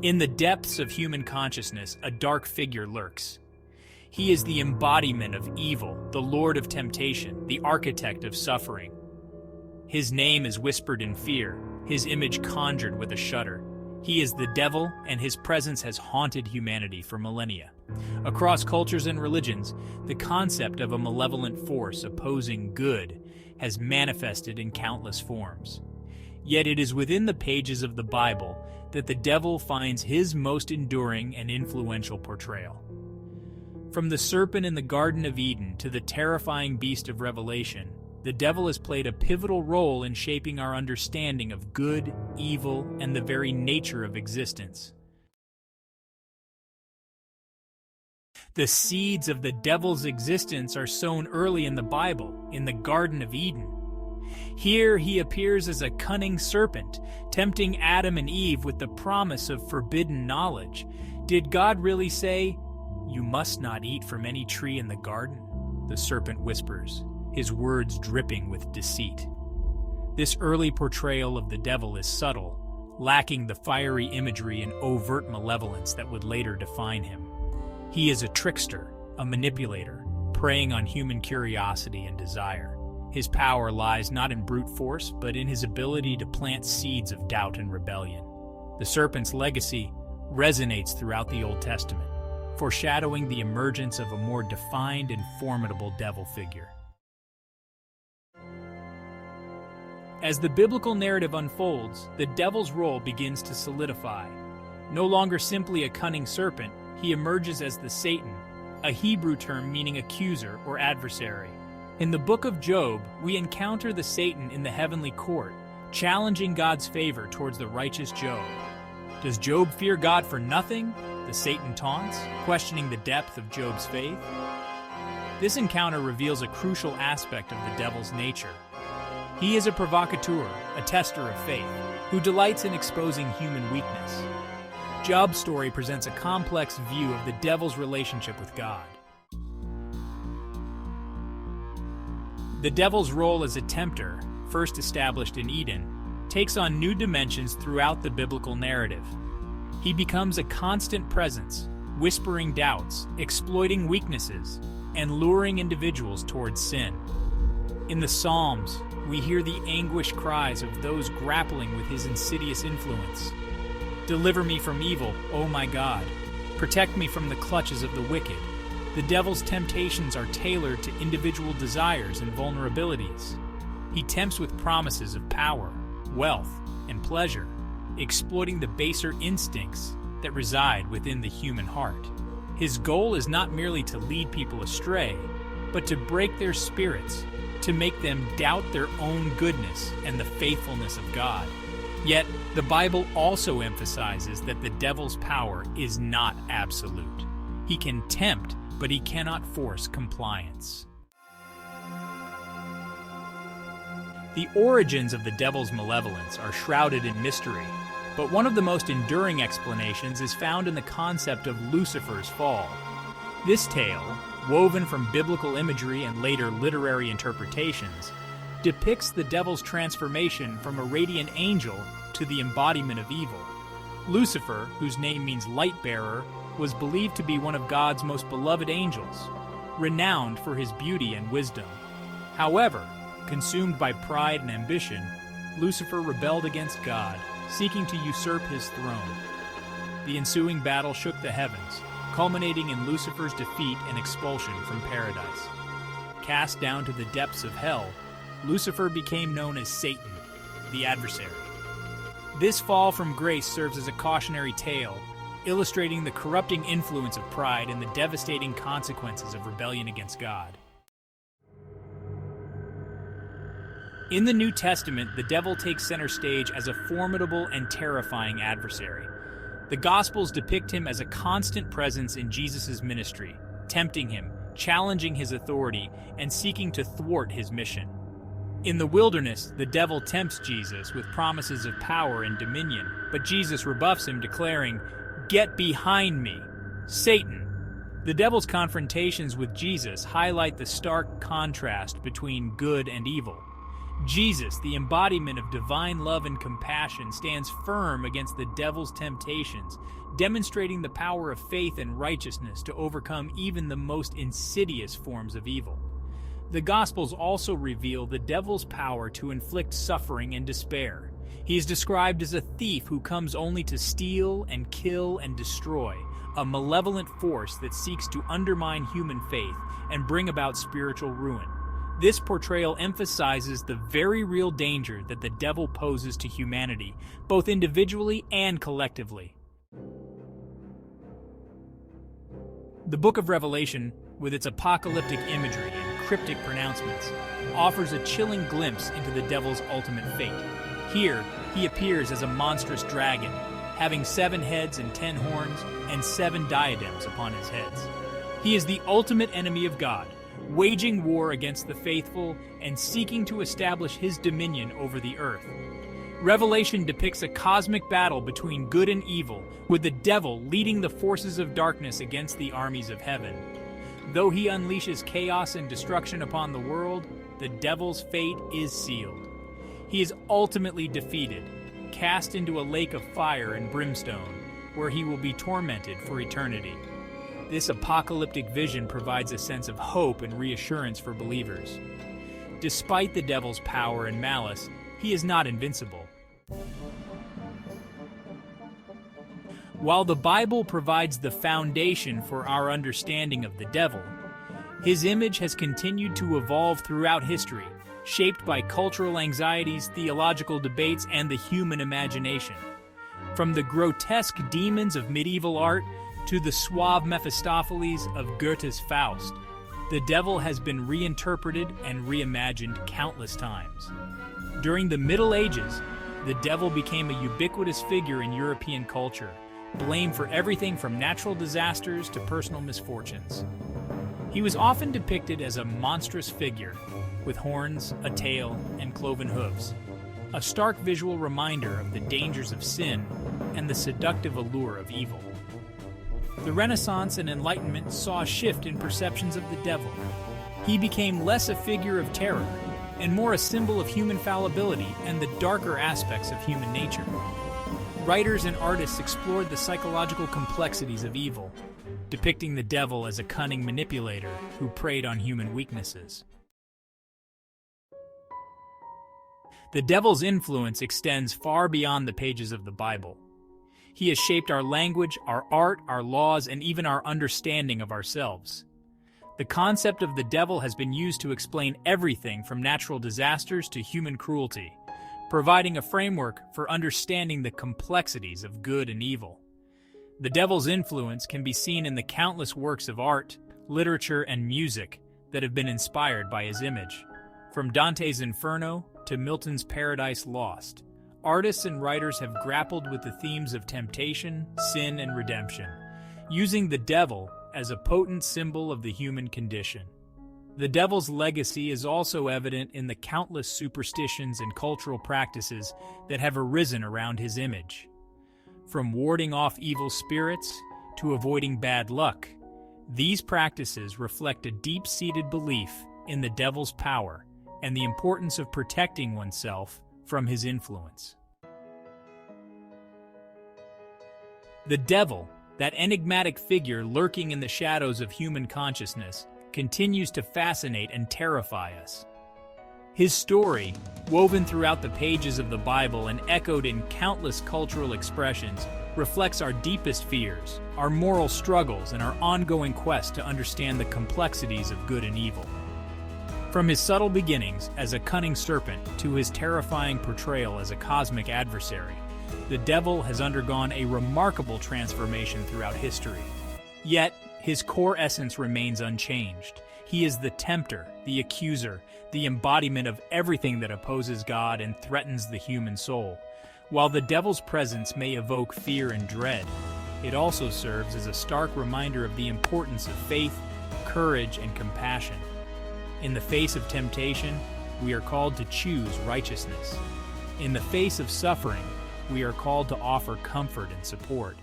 In the depths of human consciousness, a dark figure lurks. He is the embodiment of evil, the lord of temptation, the architect of suffering. His name is whispered in fear, his image conjured with a shudder. He is the devil, and his presence has haunted humanity for millennia. Across cultures and religions, the concept of a malevolent force opposing good has manifested in countless forms. Yet it is within the pages of the Bible that the devil finds his most enduring and influential portrayal. From the serpent in the Garden of Eden to the terrifying beast of Revelation, the devil has played a pivotal role in shaping our understanding of good, evil, and the very nature of existence. The seeds of the devil's existence are sown early in the Bible, in the Garden of Eden. Here he appears as a cunning serpent, tempting Adam and Eve with the promise of forbidden knowledge. Did God really say, "You must not eat from any tree in the garden"? The serpent whispers, his words dripping with deceit. This early portrayal of the devil is subtle, lacking the fiery imagery and overt malevolence that would later define him. He is a trickster, a manipulator, preying on human curiosity and desire. His power lies not in brute force, but in his ability to plant seeds of doubt and rebellion. The serpent's legacy resonates throughout the Old Testament, foreshadowing the emergence of a more defined and formidable devil figure. As the biblical narrative unfolds, the devil's role begins to solidify. No longer simply a cunning serpent, he emerges as the Satan, a Hebrew term meaning accuser or adversary. In the book of Job, we encounter the Satan in the heavenly court, challenging God's favor towards the righteous Job. Does Job fear God for nothing? The Satan taunts, questioning the depth of Job's faith. This encounter reveals a crucial aspect of the devil's nature. He is a provocateur, a tester of faith, who delights in exposing human weakness. Job's story presents a complex view of the devil's relationship with God. The devil's role as a tempter, first established in Eden, takes on new dimensions throughout the biblical narrative. He becomes a constant presence, whispering doubts, exploiting weaknesses, and luring individuals towards sin. In the Psalms, we hear the anguished cries of those grappling with his insidious influence. Deliver me from evil, O my God. Protect me from the clutches of the wicked. The devil's temptations are tailored to individual desires and vulnerabilities. He tempts with promises of power, wealth, and pleasure, exploiting the baser instincts that reside within the human heart. His goal is not merely to lead people astray, but to break their spirits, to make them doubt their own goodness and the faithfulness of God. Yet, the Bible also emphasizes that the devil's power is not absolute. He can tempt, but he cannot force compliance. The origins of the devil's malevolence are shrouded in mystery, but one of the most enduring explanations is found in the concept of Lucifer's fall. This tale, woven from biblical imagery and later literary interpretations, depicts the devil's transformation from a radiant angel to the embodiment of evil. Lucifer, whose name means light-bearer, was believed to be one of God's most beloved angels, renowned for his beauty and wisdom. However, consumed by pride and ambition, Lucifer rebelled against God, seeking to usurp his throne. The ensuing battle shook the heavens, culminating in Lucifer's defeat and expulsion from paradise. Cast down to the depths of hell, Lucifer became known as Satan, the adversary. This fall from grace serves as a cautionary tale, illustrating the corrupting influence of pride and the devastating consequences of rebellion against God. In the New Testament, the devil takes center stage as a formidable and terrifying adversary. The Gospels depict him as a constant presence in Jesus' ministry, tempting him, challenging his authority, and seeking to thwart his mission. In the wilderness, the devil tempts Jesus with promises of power and dominion, but Jesus rebuffs him, declaring, "Get behind me, Satan." The devil's confrontations with Jesus highlight the stark contrast between good and evil. Jesus, the embodiment of divine love and compassion, stands firm against the devil's temptations, demonstrating the power of faith and righteousness to overcome even the most insidious forms of evil. The Gospels also reveal the devil's power to inflict suffering and despair. He is described as a thief who comes only to steal and kill and destroy, a malevolent force that seeks to undermine human faith and bring about spiritual ruin. This portrayal emphasizes the very real danger that the devil poses to humanity, both individually and collectively. The Book of Revelation, with its apocalyptic imagery and cryptic pronouncements, offers a chilling glimpse into the devil's ultimate fate. Here, he appears as a monstrous dragon, having 7 heads and 10 horns, and 7 diadems upon his heads. He is the ultimate enemy of God, waging war against the faithful and seeking to establish his dominion over the earth. Revelation depicts a cosmic battle between good and evil, with the devil leading the forces of darkness against the armies of heaven. Though he unleashes chaos and destruction upon the world, the devil's fate is sealed. He is ultimately defeated, cast into a lake of fire and brimstone, where he will be tormented for eternity. This apocalyptic vision provides a sense of hope and reassurance for believers. Despite the devil's power and malice, he is not invincible. While the Bible provides the foundation for our understanding of the devil, his image has continued to evolve throughout history, shaped by cultural anxieties, theological debates, and the human imagination. From the grotesque demons of medieval art to the suave Mephistopheles of Goethe's Faust, the devil has been reinterpreted and reimagined countless times. During the Middle Ages, the devil became a ubiquitous figure in European culture, blamed for everything from natural disasters to personal misfortunes. He was often depicted as a monstrous figure, with horns, a tail, and cloven hooves, a stark visual reminder of the dangers of sin and the seductive allure of evil. The Renaissance and Enlightenment saw a shift in perceptions of the devil. He became less a figure of terror and more a symbol of human fallibility and the darker aspects of human nature. Writers and artists explored the psychological complexities of evil, depicting the devil as a cunning manipulator who preyed on human weaknesses. The devil's influence extends far beyond the pages of the Bible. He has shaped our language, our art, our laws, and even our understanding of ourselves. The concept of the devil has been used to explain everything from natural disasters to human cruelty, providing a framework for understanding the complexities of good and evil. The devil's influence can be seen in the countless works of art, literature, and music that have been inspired by his image. From Dante's Inferno to Milton's Paradise Lost, artists and writers have grappled with the themes of temptation, sin, and redemption, using the devil as a potent symbol of the human condition. The devil's legacy is also evident in the countless superstitions and cultural practices that have arisen around his image. From warding off evil spirits to avoiding bad luck, these practices reflect a deep-seated belief in the devil's power and the importance of protecting oneself from his influence. The devil, that enigmatic figure lurking in the shadows of human consciousness, continues to fascinate and terrify us. His story, woven throughout the pages of the Bible and echoed in countless cultural expressions, reflects our deepest fears, our moral struggles, and our ongoing quest to understand the complexities of good and evil. From his subtle beginnings as a cunning serpent to his terrifying portrayal as a cosmic adversary, the devil has undergone a remarkable transformation throughout history. Yet, his core essence remains unchanged. He is the tempter, the accuser, the embodiment of everything that opposes God and threatens the human soul. While the devil's presence may evoke fear and dread, it also serves as a stark reminder of the importance of faith, courage, and compassion. In the face of temptation, we are called to choose righteousness. In the face of suffering, we are called to offer comfort and support.